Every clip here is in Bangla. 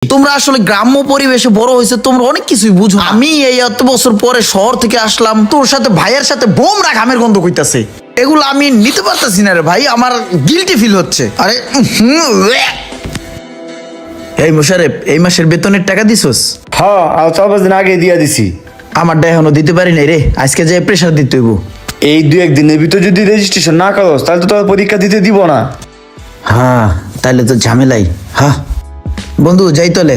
তোমরা আসলে গ্রাম্য পরিবেশে বড় হয়েছে, তোমরা অনেক কিছুই বুঝো। আমি এই এত বছর পরে শহর থেকে আসলাম, তোর সাথে ভাইয়ের সাথে বোমরা ঘামের গন্ধ কইতাছে, এগুলো আমি নিতে পারতাছি না রে ভাই, আমার গিল্টি ফিল হচ্ছে। আরে এই মোশারেফ, এই মাসের বেতনের টাকা দিছস? হ্যাঁ, আর 4-5 দিন আগে দিয়া দিছি। আমারটা এখনো দিতে পারি নাই রে, আজকে যে প্রেশার দিতে হইব। এই 2-1 দিনের ভিতর যদি রেজিস্ট্রেশন না করস তাহলে তো তোর পরীক্ষা দিতে দিব না। হ্যাঁ তাইলে তো ঝামেলাই। হ্যাঁ বন্ধু যাই তলে।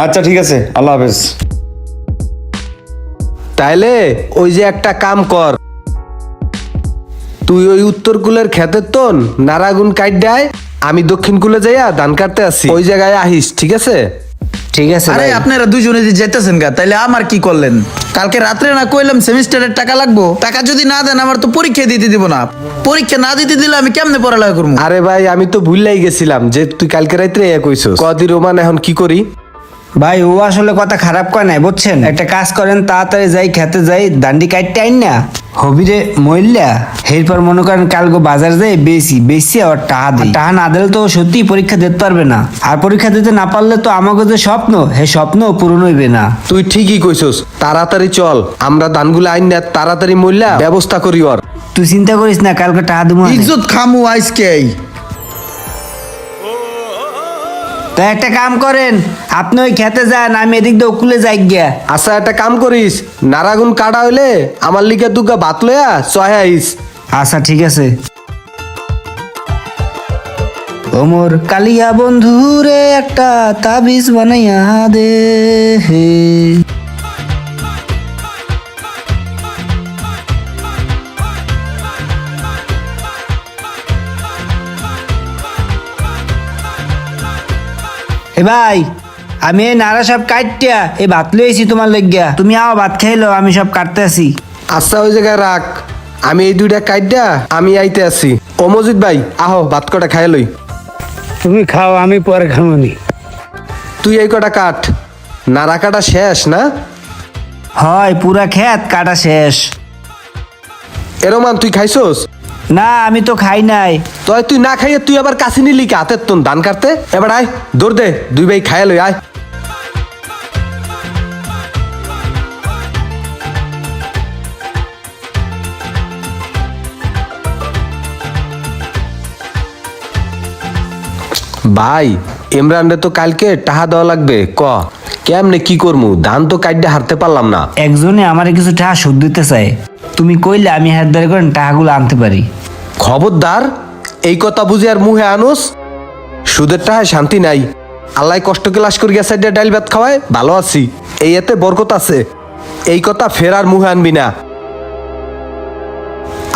আচ্ছা ঠিক আছে, আল্লাহ হাফেজ। তাইলে ওই যে একটা কাম কর, তুই ওই উত্তর কুলের ক্ষেতের তোন নারাগুন কাট দেয়, আমি দক্ষিণ কুলে যাইয়া ধান কাটতে আসি, ওই জায়গায় আহিস, ঠিক আছে? ঠিক আছে আরে ভাই। আপনারা দুইজনে যে যেতেছেন গা, তাইলে আমার কি করলেন? কালকে রাত্রে না কইলাম সেমিস্টারের টাকা লাগবো, টাকা যদি না দেন আমার তো পরীক্ষা দিতে দিব না। পরীক্ষা না দিতে দিলে আমি কেমনে পড়ালেখা করবো? আরে ভাই আমি তো ভুললাই গেছিলাম যে তুই কালকে রাত্রে কইছস। কদি রোমান এখন কি করি? ভাই ও আসলে কথা খারাপ কয় নাই বুঝছেন, একটা কাজ করেন, তাড়াতাড়ি যাই খেতে যাই, দান্ডি কাটতে আইন না হবিরে মইল্লা, এরপর মনে করেন কালকে বাজার যাই বেশি আর টাহা দিই, টাহা না দিলে তো সত্যি পরীক্ষা দিতে পারবে না, আর পরীক্ষা দিতে না পারলে তো আমাকে যে স্বপ্ন স্বপ্ন পূরণ হইবে না। তুই ঠিকই কইছস, তাড়াতাড়ি চল, আমরা ধানগুলো আইন না তাড়াতাড়ি মইল্লা ব্যবস্থা করি ওর। তুই চিন্তা করিস না, কালকে টাহা দেবো। ইজ্জত খামু আজকে। তা একটা কাম করেন, আপনি ওই খেতে যান, আমি এদিক দিয়ে ওকুলে যাই গিয়া। আচ্ছা একটা কাম করিস, নারাগুন কাটা হইলে আমার লিগে দুগা ভাত লইয়া চয় আইস। আচ্ছা ঠিক আছে। ওমর কালিয়া বন্ধুরে একটা তাবিজ বানাইয়া দে হে। এ ভাই, আমি এই নারা সব কাটটিয়া এই ভাত লইছি তোমার লইগিয়া, তুমি আও ভাত খাইলো, আমি সব কাটতে আসি। আচ্ছা ওই জায়গায় রাখ, আমি এই দুইটা কাইডা আমি আইতে আছি। ও মজিদ ভাই আহো ভাত কটা খাই লই। তুমি খাও, আমি পরে খামনি। তুই এই কটা কাট, নারা কাটা শেষ না? হয় পুরা খেত কাটা শেষ। এরমান তুই খাইছস? না আমি তো খাই নাই। তুই না খাইয়ে তুই আবার কাছে নিলি কি হাতের তোন ধান কাটতে? এবার আয় দৌড় দে, দুই ভাই খাইয়া লই আয়। ভাই ইমরান রে তো কালকে টাহা দেওয়া লাগবে, ক কেমনে কি করমু? ধান তো কাটতে হারতে পারলাম না। একজনে আমারে কিছু টাকা সুদ দিতে চায়, তুমি কইলে আমি হাত ধরে করেন টাকাগুলো আনতে পারি। খবরদার এই কথা বুঝে আর মুহে আনোস, সুদের টাহায় শান্তি নাই। আল্লাহ কষ্ট ক্লাস করি গেছে ডাইল ভাত খাওয়ায় ভালো আছি, এই এতে বরকত আছে, এই কথা ফের আর মুহে আনবি না।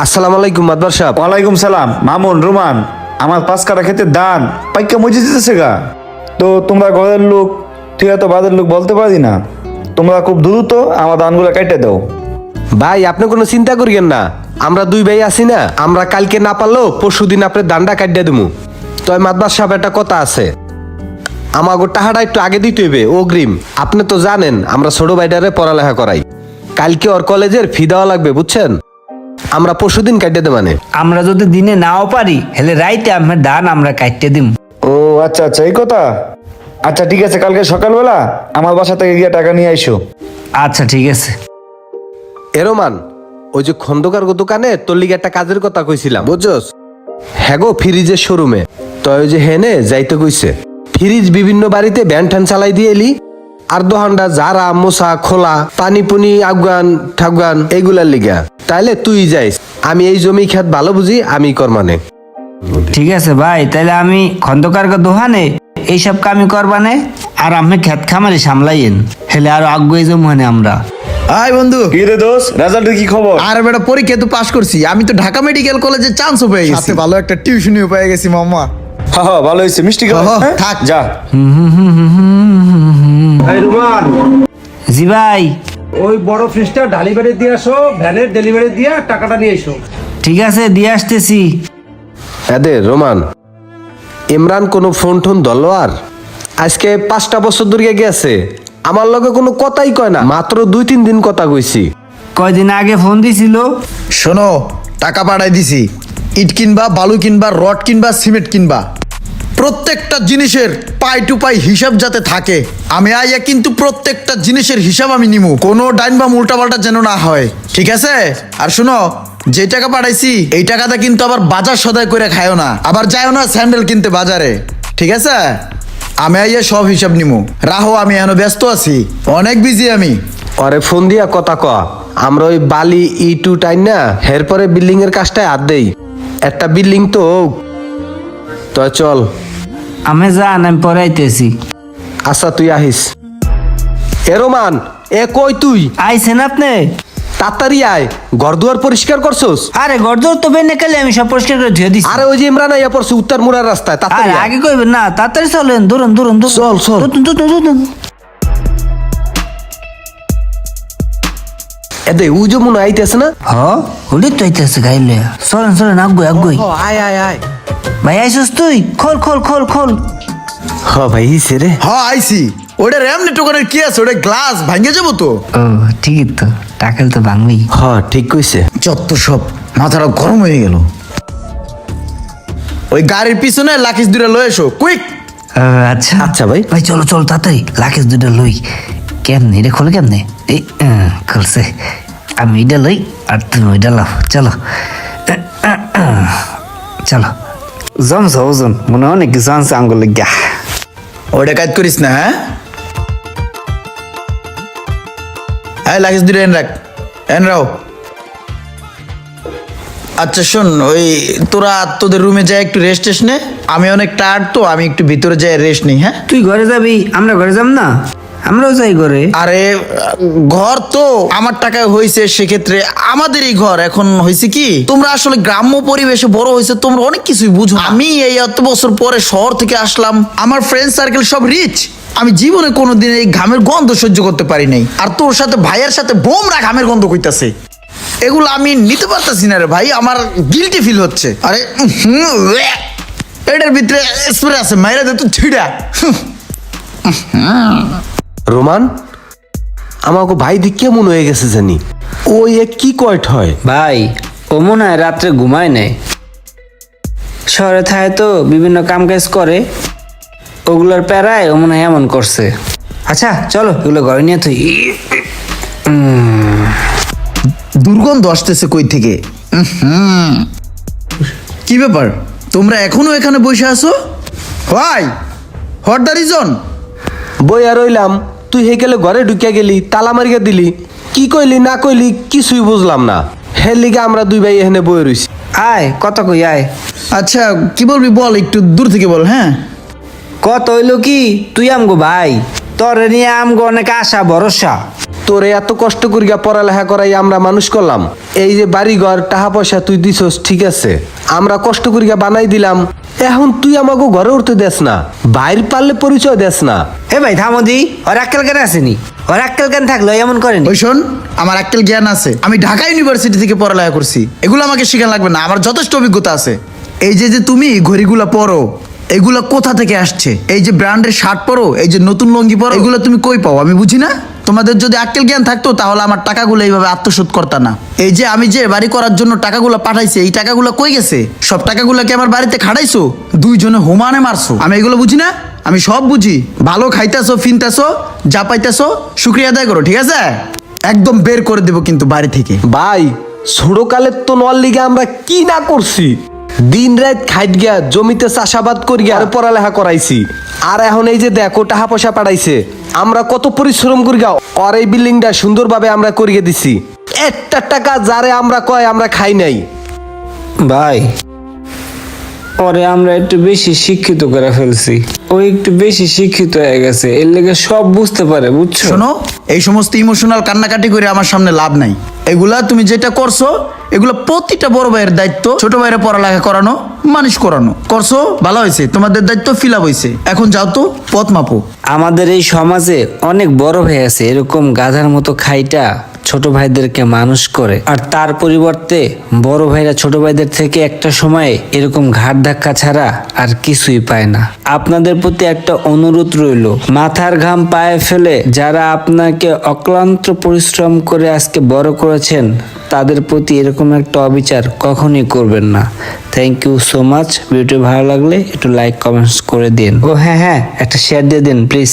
আসসালামু আলাইকুম মাদবার সাহেব। ওয়ালাইকুম সালাম। মামুন, রোমান, আমার 5 কাটা খেতে দান পাইকা মজে দিতেছে গা। তো তোমরা ঘরের লোক, তুই এত বাদের লোক বলতে পারি না, তোমরা খুব দ্রুত আমার ধানগুলো কেটে দাও। ভাই আপনি কোনো চিন্তা করিয়েন না, আমরা দুই ভাই আছি না, আমরা কালকে না পারলেও পরশু দিন আপনার দান্ডা কাটিয়ে দেবো। তো মাদবার সাহেব একটা কথা আছে, আমাগো টাহাটা একটু আগে দিতে হইবে অগ্রিম। আপনি তো জানেন আমরা ছোট ভাইটারে পড়ালেখা করাই, কালকে ওর কলেজের ফি দেওয়া লাগবে বুঝছেন, আমরা পরশু দিন কাটিয়ে দে মানে। আমরা যদি দিনে নাও পারি হেলে রাইতে আমার দান আমরা কাটতে দিম। ও আচ্ছা আচ্ছা, এই কথা। আচ্ছা ঠিক আছে, কালকে সকালবেলা আমার বাসা থেকে গিয়ে টাকা নিয়ে আইসো। আচ্ছা ঠিক আছে। এরমান ওই যে খন্দকার দোকানে তোর লিগে একটা কাজের কথা কইছিলাম বুঝছস, হ্যাগো ফ্রিজের শোরুমে, তো ওই যে হেনে যাইতে কইছে। ফ্রিজ বিভিন্ন বাড়িতে ভ্যান ঠ্যান চালাই দিয়ে এলি, আর দোহান্ডা জারা মোসা খোলা পানি পুনি আফগান ঠাফগান এগুলার লিগা, তাইলে তুই যাইস, আমি এই জমি খেত ভালো বুঝি, আমি কর মানে। ঠিক আছে ভাই, তাহলে আমি খন্দকার দোহানে এইসব কামি করবানে, আর আমি খেত খামারে সামলাইয়েন, হেলে আরো আগুয়ে যাবো মানে আমরা। আয় বন্ধু। কি রে দোস্ত, রেজাল্টের কি খবর? আর বেটা পরীক্ষা তো পাশ করছি, আমি তো ঢাকা মেডিকেল কলেজে চান্সও পেয়ে গেছি, সাথে ভালো একটা টিউশনিও পেয়ে গেছি মামা। হ্যাঁ হ্যাঁ, ভালো হয়েছে, মিষ্টি খাওয়া। হ্যাঁ, হ্যাঁ? থাক। যা। এই রুমান, জি ভাই। ওই বড় ফ্রিজটা ডেলিভারি দিয়ে আসো, ভ্যানের ডেলিভারি দিয়ে টাকাটা নিয়ে এসো। ঠিক আছে দিয়ে আসতেছি। এদে রোমান, ইমরান কোনো ফোন টোন ধরলো আর? আজকে 5টা বছর ধরে গেছে, আমার লগে কোনো কথাই কয় না, মাত্র 2-3 দিন কথা কইছি। কয়দিন আগে ফোন দিছিল। শোনো, টাকা পাঠাই দিছি, ইট কিনবা, বালু কিনবা, রড কিনবা, সিমেন্ট কিনবা, প্রত্যেকটা জিনিসের পাই টু পাই হিসাব যাতে থাকে। আমি আইয়া কিন্তু প্রত্যেকটা জিনিসের হিসাব আমি নিমু, কোনো ডাইন বা উল্টা পাল্টা যেন না হয়, ঠিক আছে? আর শুনো, যে টাকা পাঠাইছি এই টাকাটা কিন্তু আবার বাজার সদাই করে খায়ও না, আবার যায়ও না স্যান্ডেল কিনতে বাজারে, ঠিক আছে? আমি আইয়া সব হিসাব নিমু। রাহো, আমি এখনো ব্যস্ত আছি, অনেক বিজি আমি। আরে ফোন দিয়া কথা ক, আমরা ওই বালি ইটু টাইন না এরপরে বিল্ডিং এর কাজটায় হাত দেই। একটা বিল্ডিং তো তো চল। আমি যান, আমি পরে আইতেছি। আচ্ছা তুই আহিস। এ রোমান, এ কই তুই? আইছেন আপনি? তাড়াতাড়ি আয়, ঘর দুয়ার পরিষ্কার করছস? আরে গর্দর তো বেনে কালে আমি সব পরিষ্কার করে ধুয়ে দিছি। আরে ওই যে ইমরান আইয়া পড়ছে উত্তর মুড়ার রাস্তায়, আরে তাড়াতাড়ি আয়। আগে কইবেন না, তাড়াতাড়ি চলেন, দৌড়ুন দৌড়ুন দৌড়ুন। চল, চল। দৌড়ুন। এদে ও যে মনে আইতেছে না? হ, ওলি তো আইতেছে গাইলে। চলেন আগুই। আয় আয় আয়। ভাই আইসস তুই? খোল। হ ভাই হিসে রে। হ্যাঁ আইছি। ওটা এমনি টোকানের কি আছে, ওটা গ্লাস ভাঙে যাবো তো। ও ঠিকই তো, টাকেল তো ভাঙবি। হ ঠিক কইছে। যত সব মাথাটা গরম হয়ে গেল। ওই গাড়ির পিছনে লাখিস দুটা লয়ে এসো, কুইক। আচ্ছা আচ্ছা ভাই। ভাই চলো তাড়াতাড়ি লাকেশ দুটো লই। কেমনে এটা খোলে কেমনে? এই খুলছে। আমি এটা লই আর তুমি ওইটা লাও। চলো জমছে ওজন, মনে হয় অনেক কিছু আনছে আঙ্গুল গা। ওটা কাজ করিস না, হ্যাঁ? হ্যাঁ, লাখিস দুটো এন রাও। আচ্ছা শোন, ওই তোরা তোদের রুমে যাই একটু রেস্ট নে। আমি অনেক টায়ার্ড তো, আমি একটু ভিতরে যাই রেস্ট নিই, হ্যাঁ? তুই ঘরে যাবি, আমরা ঘরে যাব না? আমরাও যাই ঘরে। আরে ঘর তো আমার টাকায় হয়েছে, সেক্ষেত্রে আমাদেরই ঘর। এখন হয়েছে কি, তোমরা আসলে গ্রাম্য পরিবেশে বড় হয়েছে, তোমরা অনেক কিছুই বুঝো। আমি এই এত বছর পরে শহর থেকে আসলাম, আমার ফ্রেন্ড সার্কেল সব রিচ। আমি জীবনে কোনোদিন এই ঘামের গন্ধ সহ্য করতে পারি নাই। আর তোর সাথে ভাইয়ের সাথে বোমরা ঘামের গন্ধ কইতাছে, এগুলো আমি নিতে পারতাছি না রে ভাই, আমার গিল্টি ফিল হচ্ছে। আরে এটার ভিতরে স্প্রে আছে, মাইরা দে তো ছিড়া। রোমান, আমাকে ভাই দেখে মনে হয়ে গেছে জানি ওই এক কি কয়ট হয়। ভাই ও মনে হয় রাত্রে ঘুমায় নাই, শহরে থাকে তো বিভিন্ন কাম কাজ করে, ওগুলোর প্যারায় ও মনে হয় এমন করছে। আচ্ছা চলো এগুলো ঘরে নিয়ে তুই। দুর্গন্ধ আসতেছে কই থেকে। কি ব্যাপার, তোমরা এখনো এখানে বসে আছো? ভাই, হোয়াট দ্য রিজন? বই আর রইলাম, তুই হে গেলে ঘরে ঢুকিয়া গেলি, তালা মারিয়া দিলি, কি কইলি না কইলি কিছুই বুঝলাম না। হের লিগে আমরা দুই ভাই এখানে বই রইছি। আয় কত কই আয়। আচ্ছা কি বলবি বল, একটু দূর থেকে বল। হ্যাঁ, কত হইলো কি, তুই আমগো ভাই, তোরে নিয়ে আমগো অনেক আশা ভরসা। তোরে এত কষ্ট করিয়া পড়ালেখা করাই আমরা মানুষ করলাম, এই যে বাড়ি ঘর টাকা পয়সা তুই দিছস, ঠিক আছে, আমরা কষ্ট করিয়া বানাই দিলাম, এখন তুই আমাকে ঘরে উঠতে দেস না, বাইর পারলে পরিচয় দেস না। হে ভাই থামদি, ওর আক্কেল কেন আসেনি? ওর আক্কেল কেন থাকলো এমন করেনি? ওই শোন, আমার আক্কেল জ্ঞান আছে, আমি ঢাকা ইউনিভার্সিটি থেকে পড়ালেখা করছি, এগুলো আমাকে শেখান লাগবে না, আমার যথেষ্ট অভিজ্ঞতা আছে। এই যে যে তুমি ঘড়িগুলো পরো, এগুলো কোথা থেকে আসছে? এই যে ব্র্যান্ডের শার্ট পরো, এই যে নতুন লঙ্গি পরো, এগুলো তুমি কই পাও আমি বুঝি না। তোমাদের যদি আক্কেল জ্ঞান থাকতো তাহলে আমার টাকাগুলো এইভাবে আত্মসাৎ করতা না। এই যে আমি যে বাড়ি করার জন্য টাকাগুলো পাঠাইছি, এই টাকাগুলো কই গেছে? সব টাকাগুলো কি আমার বাড়িতে খাটাইছো? দুইজনে হোমানে মারছো, আমি এগুলো বুঝি না? আমি সব বুঝি। ভালো খাইতেছো, ফিনতেছো, যা পাইতেছো শুক্রিয়া আদায় করো, ঠিক আছে? একদম বের করে দেবো কিন্তু বাড়ি থেকে। ভাই ছোটকালের তো নল লিগে আমরা কি না করছি, দিন রাত খাইট গিয়া জমিতে চাষাবাদ করিয়া আর পড়ালেখা করাইছি, আর এখন এই যে দেখো টাকা পয়সা পাঠাইছে, আমরা কত পরিশ্রম করিয়া আর এই বিল্ডিংটা সুন্দরভাবে আমরা করিয়ে দিছি, একটা টাকা যারে আমরা কয় আমরা খাই নাই। ভাই পরে আমরা একটু বেশি শিক্ষিত করে ফেলছি, ও একটু বেশি শিক্ষিত হয়ে গেছে, এর লেগে সব বুঝতে পারে, বুঝছো? শোনো, এই সমস্ত ইমোশনাল কান্নাকাটি করে আমার সামনে লাভ নাই। এগুলা তুমি যেটা করছো, এগুলো প্রতিটা বড় ভাইয়ের দায়িত্ব, ছোট ভাইয়ের পড়ালেখা করানো, মানুষ করানো। করছো, ভালো হয়েছে, তোমাদের দায়িত্ব ফিল আপ হয়েছে, এখন যাও তো পথ মাপো। আমাদের এই সমাজে অনেক বড় ভাই আছে এরকম গাধার মতো খাইটা ছোট ভাইদেরকে মানুষ করে, আর তার পরিবর্তে বড় ভাইরা ছোট ভাইদের থেকে একটা সময়ে এরকম ঘাট ধাক্কা ছাড়া আর কিছুই পায় না। আপনাদের প্রতি একটা অনুরোধ রইল, মাথার ঘাম পায়ে ফেলে যারা আপনাকে অক্লান্ত পরিশ্রম করে আজকে বড় করেছেন তাদের প্রতি এরকম একটা অবিচার কখনই করবেন না। Thank you so much. Video ভালো লাগলে একটু লাইক কমেন্টস করে দিন। ও হ্যাঁ, একটা শেয়ার দিয়ে দিন প্লিজ।